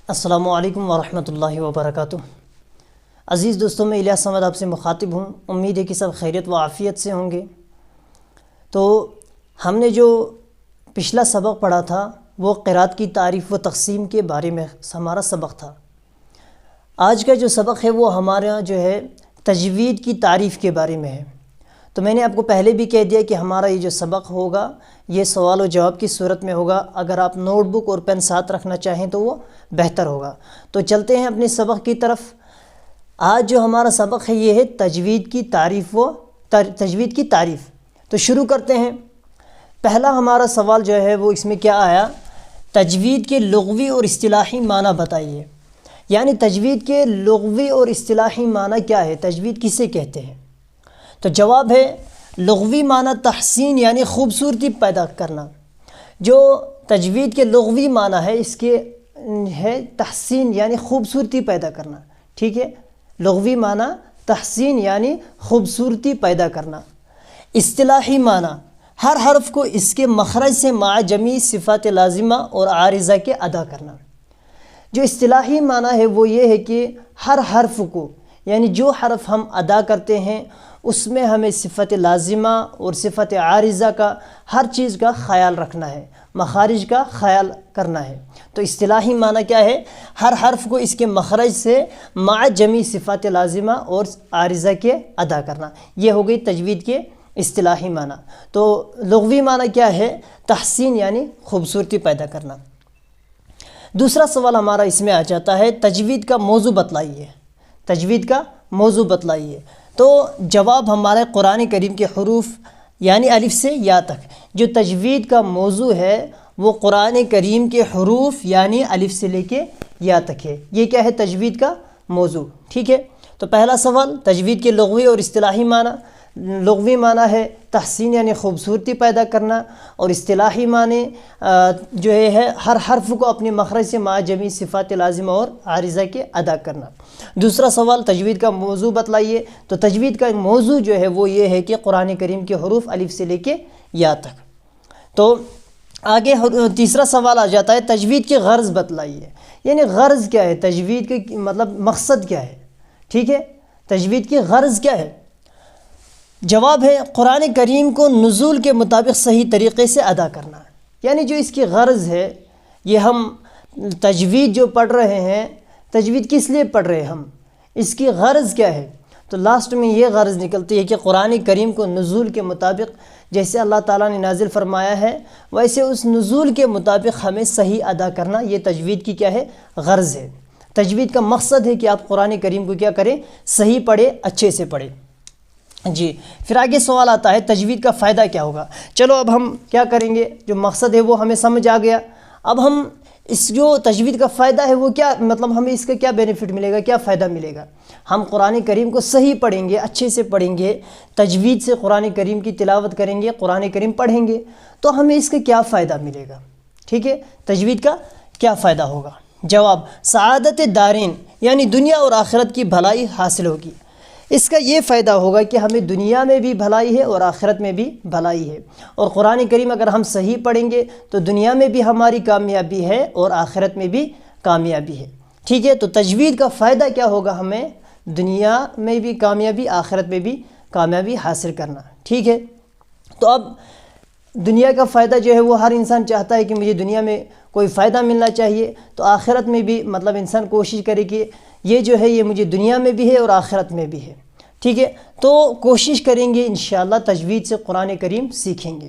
السلام علیکم ورحمۃ اللہ وبرکاتہ۔ عزیز دوستوں، میں الیاس احمد آپ سے مخاطب ہوں۔ امید ہے کہ سب خیریت و عافیت سے ہوں گے۔ تو ہم نے جو پچھلا سبق پڑھا تھا وہ قرات کی تعریف و تقسیم کے بارے میں ہمارا سبق تھا۔ آج کا جو سبق ہے وہ ہمارا جو ہے تجوید کی تعریف کے بارے میں ہے۔ تو میں نے آپ کو پہلے بھی کہہ دیا کہ ہمارا یہ جو سبق ہوگا یہ سوال و جواب کی صورت میں ہوگا۔ اگر آپ نوٹ بک اور پین ساتھ رکھنا چاہیں تو وہ بہتر ہوگا۔ تو چلتے ہیں اپنے سبق کی طرف۔ آج جو ہمارا سبق ہے یہ ہے تجوید کی تعریف۔ تو شروع کرتے ہیں۔ پہلا ہمارا سوال جو ہے وہ اس میں کیا آیا؟ تجوید کے لغوی اور اصطلاحی معنی بتائیے۔ یعنی تجوید کے لغوی اور اصطلاحی معنی کیا ہے؟ تجوید کسے کہتے ہیں؟ تو جواب ہے لغوی معنی تحسین یعنی خوبصورتی پیدا کرنا۔ جو تجوید کے لغوی معنی ہے اس کے ہے تحسین یعنی خوبصورتی پیدا کرنا۔ ٹھیک ہے، لغوی معنی تحسین یعنی خوبصورتی پیدا کرنا۔ اصطلاحی معنی ہر حرف کو اس کے مخرج سے مع جمیع صفات لازمہ اور عارضہ کے ادا کرنا۔ جو اصطلاحی معنی ہے وہ یہ ہے کہ ہر حرف کو یعنی جو حرف ہم ادا کرتے ہیں اس میں ہمیں صفت لازمہ اور صفت عارضہ کا ہر چیز کا خیال رکھنا ہے، مخارج کا خیال کرنا ہے۔ تو اصطلاحی معنی کیا ہے؟ ہر حرف کو اس کے مخرج سے مع جمیع صفات لازمہ اور عارضہ کے ادا کرنا۔ یہ ہو گئی تجوید کے اصطلاحی معنی۔ تو لغوی معنی کیا ہے؟ تحسین یعنی خوبصورتی پیدا کرنا۔ دوسرا سوال ہمارا اس میں آ جاتا ہے تجوید کا موضوع بتلائیے۔ تجوید کا موضوع بتلائیے۔ تو جواب ہمارے قرآن کریم کے حروف یعنی الف سے یا تک۔ جو تجوید کا موضوع ہے وہ قرآن کریم کے حروف یعنی الف سے لے کے یا تک ہے۔ یہ کیا ہے؟ تجوید کا موضوع۔ ٹھیک ہے، تو پہلا سوال تجوید کے لغوی اور اصطلاحی معنی۔ لغوی معنی ہے تحسین یعنی خوبصورتی پیدا کرنا، اور اصطلاحی معنی جو ہے ہر حرف کو اپنے مخرج سے مع جمیع صفات لازمہ اور عارضہ کے ادا کرنا۔ دوسرا سوال تجوید کا موضوع بتلائیے۔ تو تجوید کا موضوع جو ہے وہ یہ ہے کہ قرآن کریم کے حروف الف سے لے کے یا تک۔ تو آگے تیسرا سوال آ جاتا ہے تجوید کی غرض بتلائیے۔ یعنی غرض کیا ہے؟ تجوید کے مطلب مقصد کیا ہے؟ ٹھیک ہے، تجوید کی غرض کیا ہے؟ جواب ہے قرآن کریم کو نزول کے مطابق صحیح طریقے سے ادا کرنا۔ یعنی جو اس کی غرض ہے، یہ ہم تجوید جو پڑھ رہے ہیں، تجوید کس لیے پڑھ رہے ہیں ہم؟ اس کی غرض کیا ہے؟ تو لاسٹ میں یہ غرض نکلتی ہے کہ قرآن کریم کو نزول کے مطابق جیسے اللہ تعالیٰ نے نازل فرمایا ہے ویسے اس نزول کے مطابق ہمیں صحیح ادا کرنا۔ یہ تجوید کی کیا ہے؟ غرض ہے۔ تجوید کا مقصد ہے کہ آپ قرآن کریم کو کیا کریں؟ صحیح پڑھیں، اچھے سے پڑھیں۔ جی، پھر آگے سوال آتا ہے تجوید کا فائدہ کیا ہوگا؟ چلو اب ہم کیا کریں گے، جو مقصد ہے وہ ہمیں سمجھ آ گیا۔ اب ہم اس جو تجوید کا فائدہ ہے وہ کیا، مطلب ہمیں اس کا کیا بینیفٹ ملے گا، کیا فائدہ ملے گا؟ ہم قرآن کریم کو صحیح پڑھیں گے، اچھے سے پڑھیں گے، تجوید سے قرآن کریم کی تلاوت کریں گے، قرآن کریم پڑھیں گے، تو ہمیں اس کا کیا فائدہ ملے گا؟ ٹھیک ہے، تجوید کا کیا فائدہ ہوگا؟ جواب سعادت دارین یعنی دنیا اور آخرت کی بھلائی حاصل ہوگی۔ اس کا یہ فائدہ ہوگا کہ ہمیں دنیا میں بھی بھلائی ہے اور آخرت میں بھی بھلائی ہے۔ اور قرآن کریم اگر ہم صحیح پڑھیں گے تو دنیا میں بھی ہماری کامیابی ہے اور آخرت میں بھی کامیابی ہے۔ ٹھیک ہے، تو تجوید کا فائدہ کیا ہوگا؟ ہمیں دنیا میں بھی کامیابی، آخرت میں بھی کامیابی حاصل کرنا۔ ٹھیک ہے، تو اب دنیا کا فائدہ جو ہے وہ ہر انسان چاہتا ہے کہ مجھے دنیا میں کوئی فائدہ ملنا چاہیے، تو آخرت میں بھی مطلب انسان کوشش کرے کہ یہ جو ہے یہ مجھے دنیا میں بھی ہے اور آخرت میں بھی ہے۔ ٹھیک ہے، تو کوشش کریں گے انشاءاللہ تجوید سے قرآن کریم سیکھیں گے۔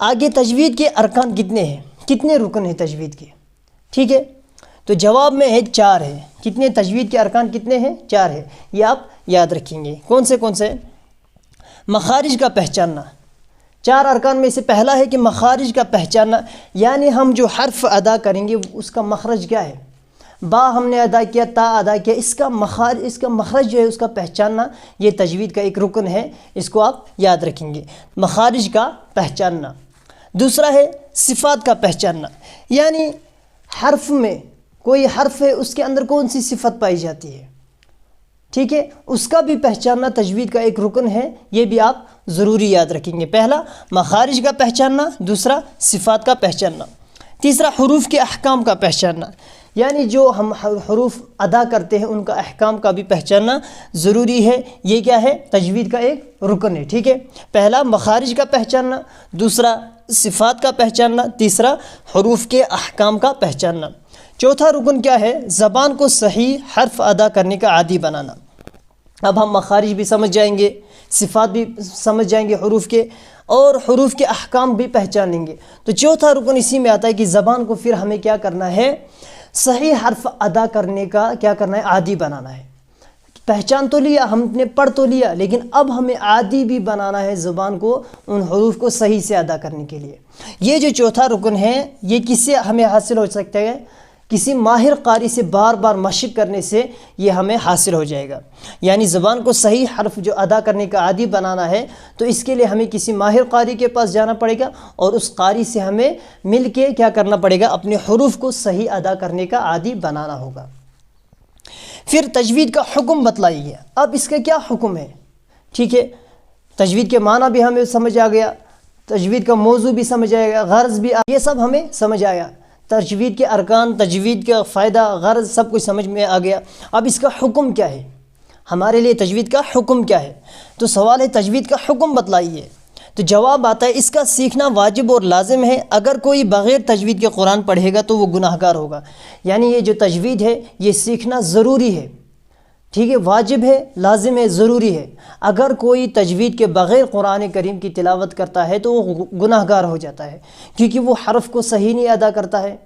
آگے تجوید کے ارکان کتنے ہیں؟ کتنے رکن ہیں تجوید کے؟ ٹھیک ہے، تو جواب میں ہے 4 ہے۔ کتنے تجوید کے ارکان کتنے ہیں؟ 4 ہے۔ یہ آپ یاد رکھیں گے۔ کون سے؟ مخارج کا پہچاننا۔ 4 ارکان میں سے پہلا ہے کہ مخارج کا پہچاننا، یعنی ہم جو حرف ادا کریں گے اس کا مخرج کیا ہے؟ با ہم نے ادا کیا، تا ادا کیا، اس کا مخرج جو ہے اس کا پہچاننا، یہ تجوید کا ایک رکن ہے، اس کو آپ یاد رکھیں گے، مخارج کا پہچاننا۔ دوسرا ہے صفات کا پہچاننا، یعنی حرف میں کوئی حرف ہے اس کے اندر کون سی صفت پائی جاتی ہے، ٹھیک ہے، اس کا بھی پہچاننا تجوید کا ایک رکن ہے، یہ بھی آپ ضروری یاد رکھیں گے۔ پہلا مخارج کا پہچاننا، دوسرا صفات کا پہچاننا، تیسرا حروف کے احکام کا پہچاننا، یعنی جو ہم حروف ادا کرتے ہیں ان کا احکام کا بھی پہچاننا ضروری ہے. یہ کیا ہے؟ تجوید کا ایک رکن ہے. ٹھیک ہے، پہلا مخارج کا پہچاننا، دوسرا صفات کا پہچاننا، تیسرا حروف کے احکام کا پہچاننا. چوتھا رکن کیا ہے؟ زبان کو صحیح حرف ادا کرنے کا عادی بنانا. اب ہم مخارج بھی سمجھ جائیں گے، صفات بھی سمجھ جائیں گے حروف کے، اور حروف کے احکام بھی پہچانیں گے. تو چوتھا رکن اسی میں آتا ہے کہ زبان کو پھر ہمیں کیا کرنا ہے؟ صحیح حرف ادا کرنے کا کیا کرنا ہے؟ عادی بنانا ہے. پہچان تو لیا ہم نے، پڑھ تو لیا، لیکن اب ہمیں عادی بھی بنانا ہے زبان کو ان حروف کو صحیح سے ادا کرنے کے لیے. یہ جو چوتھا رکن ہے یہ کس سے ہمیں حاصل ہو سکتا ہے؟ کسی ماہر قاری سے بار بار مشق کرنے سے یہ ہمیں حاصل ہو جائے گا. یعنی زبان کو صحیح حرف جو ادا کرنے کا عادی بنانا ہے تو اس کے لیے ہمیں کسی ماہر قاری کے پاس جانا پڑے گا، اور اس قاری سے ہمیں مل کے کیا کرنا پڑے گا؟ اپنے حروف کو صحیح ادا کرنے کا عادی بنانا ہوگا. پھر تجوید کا حکم بتلائیے. اب اس کا کیا حکم ہے؟ ٹھیک ہے، تجوید کے معنی بھی ہمیں سمجھ آ گیا، تجوید کا موضوع بھی سمجھ آئے گا، غرض بھی یہ سب ہمیں سمجھ آیا. تجوید کے ارکان، تجوید کا فائدہ، غرض سب کچھ سمجھ میں آ گیا. اب اس کا حکم کیا ہے؟ ہمارے لیے تجوید کا حکم کیا ہے؟ تو سوال ہے تجوید کا حکم بتلائیے. تو جواب آتا ہے اس کا سیکھنا واجب اور لازم ہے. اگر کوئی بغیر تجوید کے قرآن پڑھے گا تو وہ گناہ گار ہوگا. یعنی یہ جو تجوید ہے یہ سیکھنا ضروری ہے. ٹھیک ہے، واجب ہے، لازم ہے، ضروری ہے. اگر کوئی تجوید کے بغیر قرآن کریم کی تلاوت کرتا ہے تو وہ گناہ گار ہو جاتا ہے، کیونکہ وہ حرف کو صحیح نہیں ادا کرتا ہے.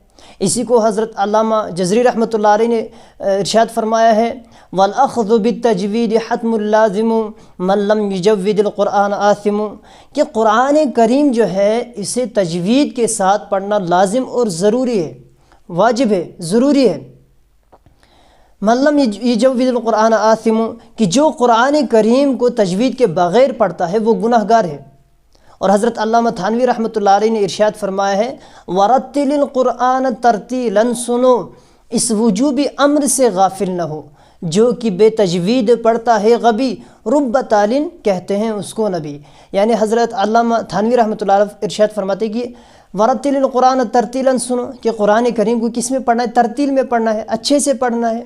اسی کو حضرت علامہ جزری رحمۃ اللہ علیہ نے ارشاد فرمایا ہے وَالْأَخْذُ بِالتَّجْوِيدِ حَتْمٌ لَازِمٌ مَنْ لَمْ يُجَوِّدِ الْقُرْآنَ آثِمٌ، کہ قرآن کریم جو ہے اسے تجوید کے ساتھ پڑھنا لازم اور ضروری ہے، واجب ہے، ضروری ہے. مَنْ لَمْ يُجَوِّدِ الْقُرْآنَ آثِمٌ، کہ جو قرآن کریم کو تجوید کے بغیر پڑھتا ہے وہ گناہ گار ہے. اور حضرت علامہ تھانوی رحمۃ اللہ علیہ نے ارشاد فرمایا ہے وَرَتِّلِ الْقُرْآنَ تَرْتِيلًا، سنو اس وجوبی امر سے غافل نہ ہو، جو کہ بے تجوید پڑھتا ہے غبی، رب تالن کہتے ہیں اس کو نبی. یعنی حضرت علامہ تھانوی رحمۃ اللہ علیہ ارشاد فرماتے کہ وَرَتِّلِ الْقُرْآنَ تَرْتِيلًا، سنو کہ قرآن کریم کو کس میں پڑھنا ہے؟ ترتیل میں پڑھنا ہے، اچھے سے پڑھنا ہے.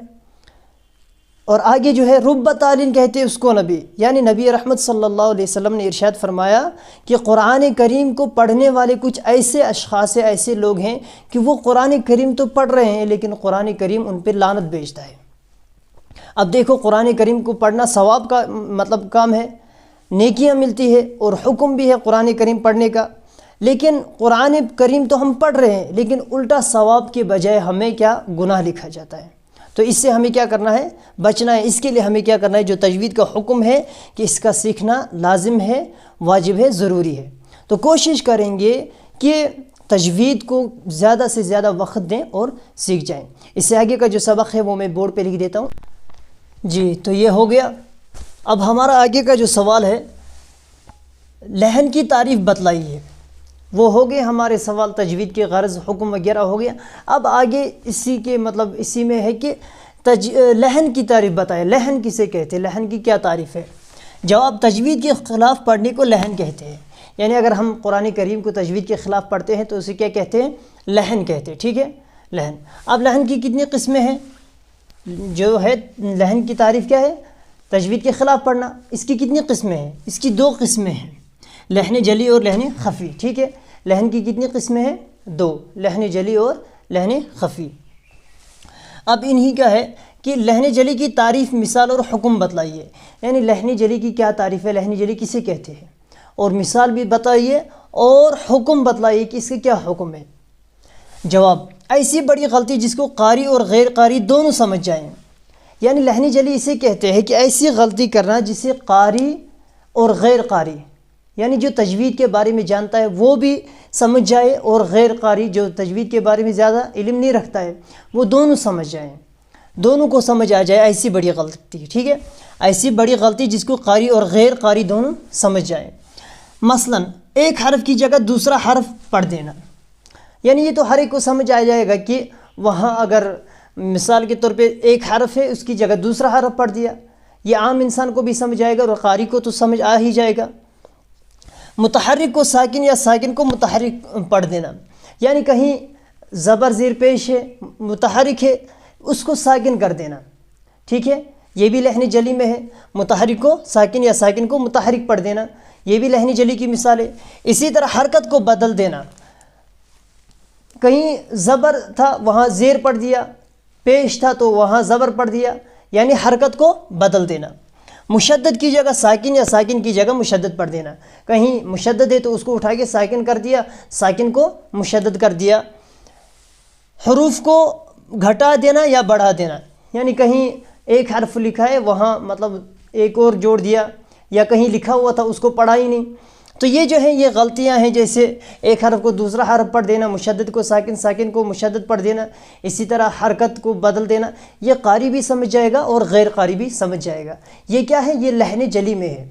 اور آگے جو ہے رب تعلین کہتے ہیں اس کو نبی، یعنی نبی رحمت صلی اللہ علیہ وسلم نے ارشاد فرمایا کہ قرآن کریم کو پڑھنے والے کچھ ایسے اشخاص، ایسے لوگ ہیں کہ وہ قرآن کریم تو پڑھ رہے ہیں لیکن قرآن کریم ان پہ لعنت بھیجتا ہے. اب دیکھو قرآن کریم کو پڑھنا ثواب کا مطلب کام ہے، نیکیاں ملتی ہے اور حکم بھی ہے قرآن کریم پڑھنے کا، لیکن قرآن کریم تو ہم پڑھ رہے ہیں لیکن الٹا ثواب کے بجائے ہمیں کیا گناہ لکھا جاتا ہے. تو اس سے ہمیں کیا کرنا ہے؟ بچنا ہے. اس کے لیے ہمیں کیا کرنا ہے؟ جو تجوید کا حکم ہے کہ اس کا سیکھنا لازم ہے، واجب ہے، ضروری ہے. تو کوشش کریں گے کہ تجوید کو زیادہ سے زیادہ وقت دیں اور سیکھ جائیں. اس سے آگے کا جو سبق ہے وہ میں بورڈ پہ لکھ دیتا ہوں. جی تو یہ ہو گیا. اب ہمارا آگے کا جو سوال ہے لحن کی تعریف بتلائیے. وہ ہو گئے ہمارے سوال، تجوید کے غرض، حکم وغیرہ ہو گیا. اب آگے اسی کے مطلب اسی میں ہے کہ لحن کی تعریف بتائیں. لحن کسے کہتے ہیں؟ لحن کی کیا تعریف ہے؟ جواب تجوید کے خلاف پڑھنے کو لحن کہتے ہیں. یعنی اگر ہم قرآن کریم کو تجوید کے خلاف پڑھتے ہیں تو اسے کیا کہتے ہیں؟ لحن کہتے ہیں. ٹھیک ہے، لحن. اب لحن کی کتنی قسمیں ہیں؟ جو ہے لحن کی تعریف کیا ہے؟ تجوید کے خلاف پڑھنا. اس کی کتنی قسمیں ہیں؟ اس کی 2 قسمیں ہیں، لحن جلی اور لحن خفی. ٹھیک ہے، لحن کی کتنی قسمیں ہیں؟ 2، لحن جلی اور لحن خفی. اب انہی کا ہے کہ لحن جلی کی تعریف، مثال اور حکم بتلائیے. یعنی لحن جلی کی کیا تعریف ہے؟ لحن جلی کسے کہتے ہیں؟ اور مثال بھی بتائیے اور حکم بتلائیے کہ اس کے کیا حکم ہے. جواب ایسی بڑی غلطی جس کو قاری اور غیر قاری دونوں سمجھ جائیں. یعنی لحن جلی اسے کہتے ہیں کہ ایسی غلطی کرنا جسے قاری اور غیر قاری، یعنی جو تجوید کے بارے میں جانتا ہے وہ بھی سمجھ جائے اور غیر قاری جو تجوید کے بارے میں زیادہ علم نہیں رکھتا ہے وہ دونوں سمجھ جائیں، دونوں کو سمجھ آ جائے. ایسی بڑی غلطی. ٹھیک ہے، ایسی بڑی غلطی جس کو قاری اور غیر قاری دونوں سمجھ جائیں. مثلا ایک حرف کی جگہ دوسرا حرف پڑھ دینا. یعنی یہ تو ہر ایک کو سمجھ آ جائے گا کہ وہاں اگر مثال کے طور پہ ایک حرف ہے اس کی جگہ دوسرا حرف پڑھ دیا. یہ عام انسان کو بھی سمجھ آئے گا اور قاری کو تو سمجھ آ ہی جائے گا. متحرک کو ساکن یا ساکن کو متحرک پڑھ دینا. یعنی کہیں زبر زیر پیش ہے، متحرک ہے، اس کو ساکن کر دینا، ٹھیک ہے، یہ بھی لحن جلی میں ہے، متحرک کو ساکن یا ساکن کو متحرک پڑھ دینا، یہ بھی لحن جلی کی مثال ہے۔ اسی طرح حرکت کو بدل دینا، کہیں زبر تھا وہاں زیر پڑھ دیا، پیش تھا تو وہاں زبر پڑھ دیا، یعنی حرکت کو بدل دینا۔ مشدد کی جگہ ساکن یا ساکن کی جگہ مشدد پڑھ دینا، کہیں مشدد ہے تو اس کو اٹھا کے ساکن کر دیا، ساکن کو مشدد کر دیا۔ حروف کو گھٹا دینا یا بڑھا دینا، یعنی کہیں ایک حرف لکھا ہے وہاں مطلب ایک اور جوڑ دیا، یا کہیں لکھا ہوا تھا اس کو پڑھا ہی نہیں، تو یہ جو ہے یہ غلطیاں ہیں، جیسے ایک حرف کو دوسرا حرف پڑھ دینا، مشدد کو ساکن، ساکن کو مشدد پڑھ دینا، اسی طرح حرکت کو بدل دینا، یہ قاری بھی سمجھ جائے گا اور غیر قاری بھی سمجھ جائے گا۔ یہ کیا ہے؟ یہ لحن جلی میں ہے،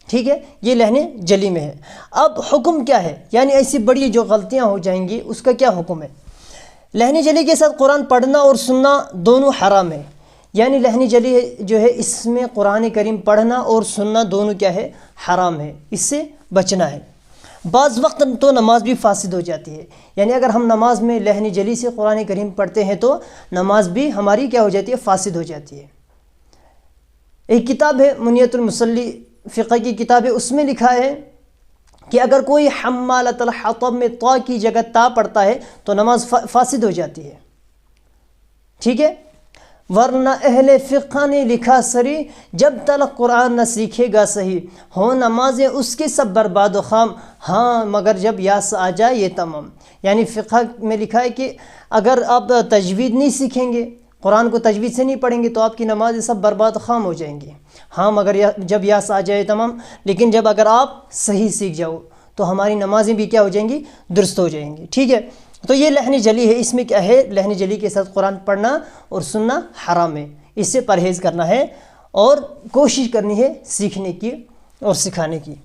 ٹھیک ہے، یہ لحن جلی میں ہے۔ اب حکم کیا ہے؟ یعنی ایسی بڑی جو غلطیاں ہو جائیں گی اس کا کیا حکم ہے؟ لحن جلی کے ساتھ قرآن پڑھنا اور سننا دونوں حرام ہے، یعنی لحن جلی جو ہے اس میں قرآن کریم پڑھنا اور سننا دونوں کیا ہے؟ حرام ہے، اس سے بچنا ہے۔ بعض وقت تو نماز بھی فاسد ہو جاتی ہے، یعنی اگر ہم نماز میں لحن جلی سے قرآن کریم پڑھتے ہیں تو نماز بھی ہماری کیا ہو جاتی ہے؟ فاسد ہو جاتی ہے۔ ایک کتاب ہے منیت المصلی، فقہ کی کتاب ہے، اس میں لکھا ہے کہ اگر کوئی حمالۃ الحطب میں طا کی جگہ تا پڑھتا ہے تو نماز فاسد ہو جاتی ہے، ٹھیک ہے۔ ورنہ اہل فقہ نے لکھا سری، جب تلک قرآن نہ سیکھے گا صحیح، ہو نمازیں اس کے سب برباد و خام، ہاں مگر جب یاس آ جائے یہ تمام۔ یعنی فقہ میں لکھا ہے کہ اگر آپ تجوید نہیں سیکھیں گے، قرآن کو تجوید سے نہیں پڑھیں گے تو آپ کی نمازیں سب برباد و خام ہو جائیں گی، ہاں مگر جب یاس آ جائے تمام، لیکن جب اگر آپ صحیح سیکھ جاؤ تو ہماری نمازیں بھی کیا ہو جائیں گی؟ درست ہو جائیں گی، ٹھیک ہے۔ تو یہ لحن جلی ہے، اس میں کیا ہے؟ لحن جلی کے ساتھ قرآن پڑھنا اور سننا حرام ہے، اس سے پرہیز کرنا ہے اور کوشش کرنی ہے سیکھنے کی اور سکھانے کی۔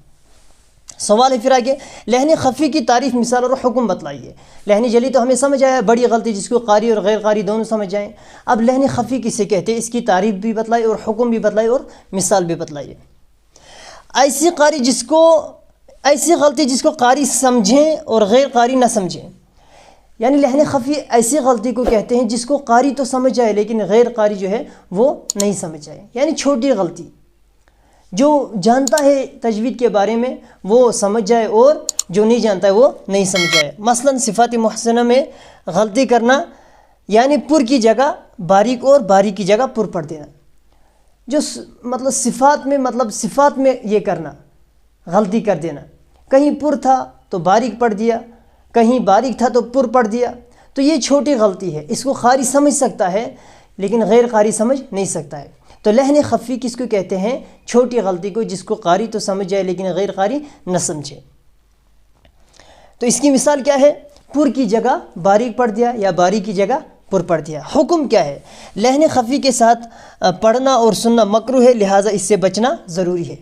سوال ہے پھر آگے، لحن خفی کی تعریف، مثال اور حکم بتلائیے۔ لحن جلی تو ہمیں سمجھ آیا، بڑی غلطی جس کو قاری اور غیر قاری دونوں سمجھ جائیں۔ اب لحن خفی کسے کہتے ہیں، اس کی تعریف بھی بتلائیے اور حکم بھی بتلائیے اور مثال بھی بتلائیے۔ ایسی غلطی جس کو قاری سمجھیں اور غیر قاری نہ سمجھیں، یعنی لحن خفی ایسی غلطی کو کہتے ہیں جس کو قاری تو سمجھ جائے لیکن غیر قاری جو ہے وہ نہیں سمجھ جائے، یعنی چھوٹی غلطی، جو جانتا ہے تجوید کے بارے میں وہ سمجھ جائے اور جو نہیں جانتا ہے وہ نہیں سمجھ جائے۔ مثلا صفات محسنہ میں غلطی کرنا، یعنی پر کی جگہ باریک اور باریک کی جگہ پر پڑھ دینا، جو مطلب صفات میں یہ کرنا، غلطی کر دینا، کہیں پر تھا تو باریک پڑھ دیا، کہیں باریک تھا تو پر پڑھ دیا، تو یہ چھوٹی غلطی ہے، اس کو قاری سمجھ سکتا ہے لیکن غیر قاری سمجھ نہیں سکتا ہے۔ تو لحن خفی کس کو کہتے ہیں؟ چھوٹی غلطی کو جس کو قاری تو سمجھ جائے لیکن غیر قاری نہ سمجھے۔ تو اس کی مثال کیا ہے؟ پر کی جگہ باریک پڑھ دیا یا باریک کی جگہ پر پڑھ دیا۔ حکم کیا ہے؟ لحن خفی کے ساتھ پڑھنا اور سننا مکروہ ہے، لہٰذا اس سے بچنا ضروری ہے،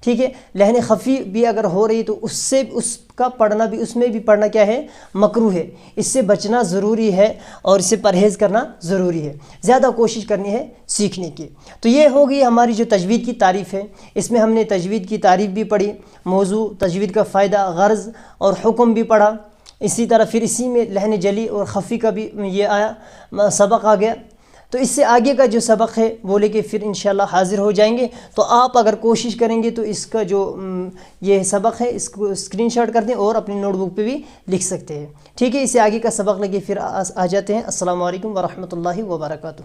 ٹھیک ہے۔ لحن خفی بھی اگر ہو رہی تو اس کا پڑھنا بھی، اس میں بھی پڑھنا کیا ہے؟ مکروہ ہے، اس سے بچنا ضروری ہے اور اس سے پرہیز کرنا ضروری ہے، زیادہ کوشش کرنی ہے سیکھنے کی۔ تو یہ ہوگی ہماری جو تجوید کی تعریف ہے، اس میں ہم نے تجوید کی تعریف بھی پڑھی، موضوع، تجوید کا فائدہ، غرض اور حکم بھی پڑھا، اسی طرح پھر اسی میں لحن جلی اور خفی کا بھی یہ آیا، سبق آ گیا۔ تو اس سے آگے کا جو سبق ہے وہ لے کے پھر انشاءاللہ حاضر ہو جائیں گے۔ تو آپ اگر کوشش کریں گے تو اس کا جو یہ سبق ہے اس کو اسکرین شاٹ کر دیں اور اپنی نوٹ بک پہ بھی لکھ سکتے ہیں، ٹھیک ہے۔ اس سے آگے کا سبق لے کے پھر آ جاتے ہیں۔ السلام علیکم ورحمۃ اللہ وبرکاتہ۔